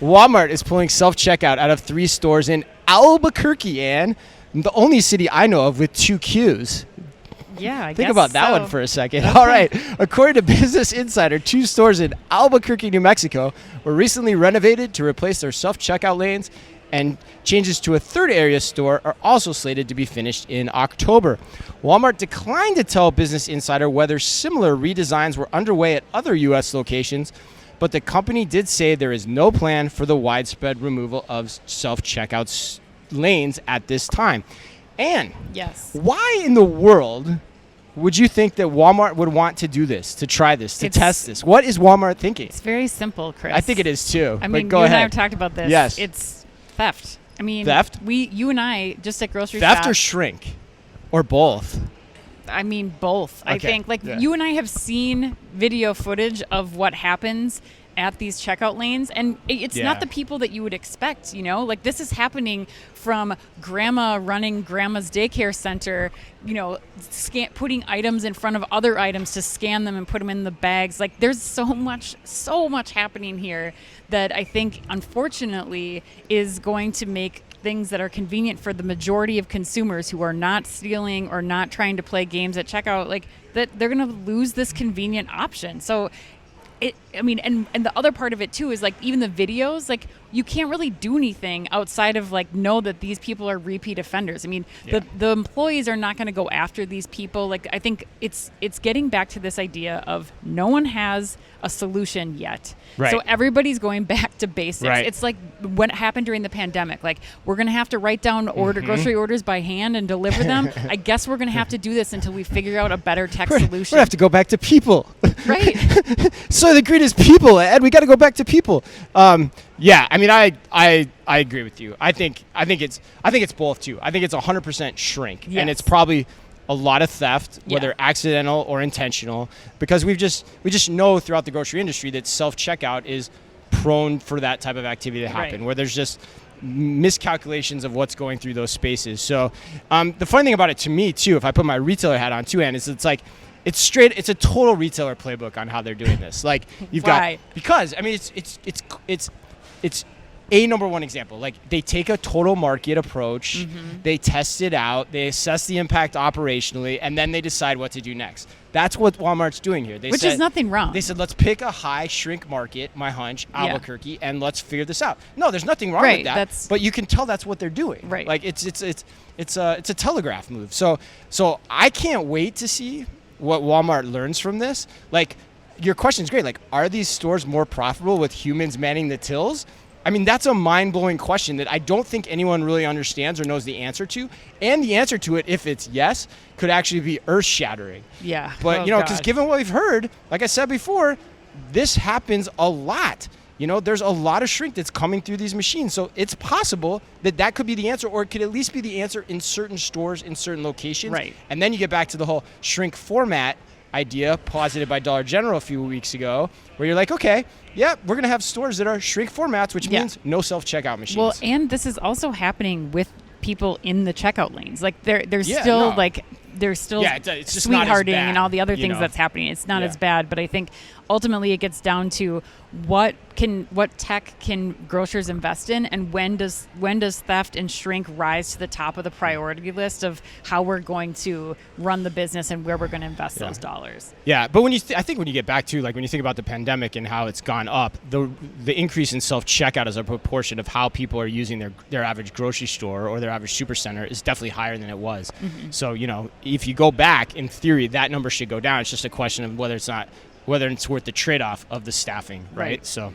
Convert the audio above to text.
Walmart is pulling self-checkout out of 3 stores in Albuquerque, and the only city I know of with 2 Qs. Yeah, I guess Think about that so. one for a second. Okay. All right. According to Business Insider, 2 stores in Albuquerque, New Mexico were recently renovated to replace their self-checkout lanes, and changes to a 3rd area store are also slated to be finished in October. Walmart declined to tell Business Insider whether similar redesigns were underway at other U.S. locations, but the company did say there is no plan for the widespread removal of self-checkout lanes at this time. And Yes. why in the world would you think that Walmart would want to do this, to try this, to test this? What is Walmart thinking? It's very simple, Chris. I think it is too. I but mean, go you ahead. and I have talked about this. Yes. It's theft. I mean, Theft? You and I, just at grocery Theft shop. or shrink? Or both? I mean, both. I Okay. think, you and I have seen video footage of what happens at these checkout lanes, and it's Yeah. not the people that you would expect, Like, this is happening from grandma running grandma's daycare center, putting items in front of other items to scan them and put them in the bags. Like, there's so much happening here that I think, unfortunately, is going to make things that are convenient for the majority of consumers who are not stealing or not trying to play games at checkout, like that they're going to lose this convenient option. So and the other part of it too is, like, even the videos, like, you can't really do anything outside of, like, know that these people are repeat offenders. I mean, the employees are not going to go after these people. Like, I think it's getting back to this idea of no one has a solution yet. Right. So everybody's going back to basics. Right. It's like what happened during the pandemic. Like, we're going to have to write down grocery orders by hand and deliver them. I guess we're going to have to do this until we figure out a better tech We're solution. gonna have to go back to people. Right. So the greed is people, Ed. We got to go back to people. Yeah, I mean, I agree with you. I think it's both too. I think it's 100% shrink, and Yes. it's probably a lot of theft, Yeah. whether accidental or intentional, because we just know throughout the grocery industry that self-checkout is prone for that type of activity to happen, Right. where there's just miscalculations of what's going through those spaces. So the funny thing about it to me too, if I put my retailer hat on too, Ann, is it's like it's a total retailer playbook on how they're doing this. Like, you've Why? got, because I mean it's a number one example. Like, they take a total market approach, they test it out, they assess the impact operationally, and then they decide what to do next. That's what Walmart's doing here. Which is nothing wrong. They said, let's pick a high shrink market, my hunch, Albuquerque, and let's figure this out. No, there's nothing wrong Right, with that. that's- But you can tell that's what they're doing. Right. Like, it's a telegraph move. So I can't wait to see what Walmart learns from this. Like, your question is great. Like, are these stores more profitable with humans manning the tills? I mean, that's a mind-blowing question that I don't think anyone really understands or knows the answer to. And the answer to it, if it's yes, could actually be earth-shattering. Yeah. But, Oh, because God. given what we've heard, like I said before, this happens a lot. There's a lot of shrink that's coming through these machines. So it's possible that could be the answer, or it could at least be the answer in certain stores, in certain locations. Right. And then you get back to the whole shrink format idea posited by Dollar General a few weeks ago, where you're like, okay, yeah, we're going to have stores that are shrink formats, which means no self-checkout machines. Well, and this is also happening with people in the checkout lanes. Like, there's Yeah, still no. like there's still it's just not as sweethearting bad, and all the other things know? that's happening. It's not Yeah. as bad, but I think ultimately it gets down to what tech can grocers invest in, and when does theft and shrink rise to the top of the priority list of how we're going to run the business and where we're going to invest those dollars. Yeah, but I think when you get back to, like, when you think about the pandemic and how it's gone up, the increase in self-checkout as a proportion of how people are using their average grocery store or their average supercenter is definitely higher than it was. So, if you go back, in theory, that number should go down. It's just a question of whether it's worth the trade-off of the staffing, right? So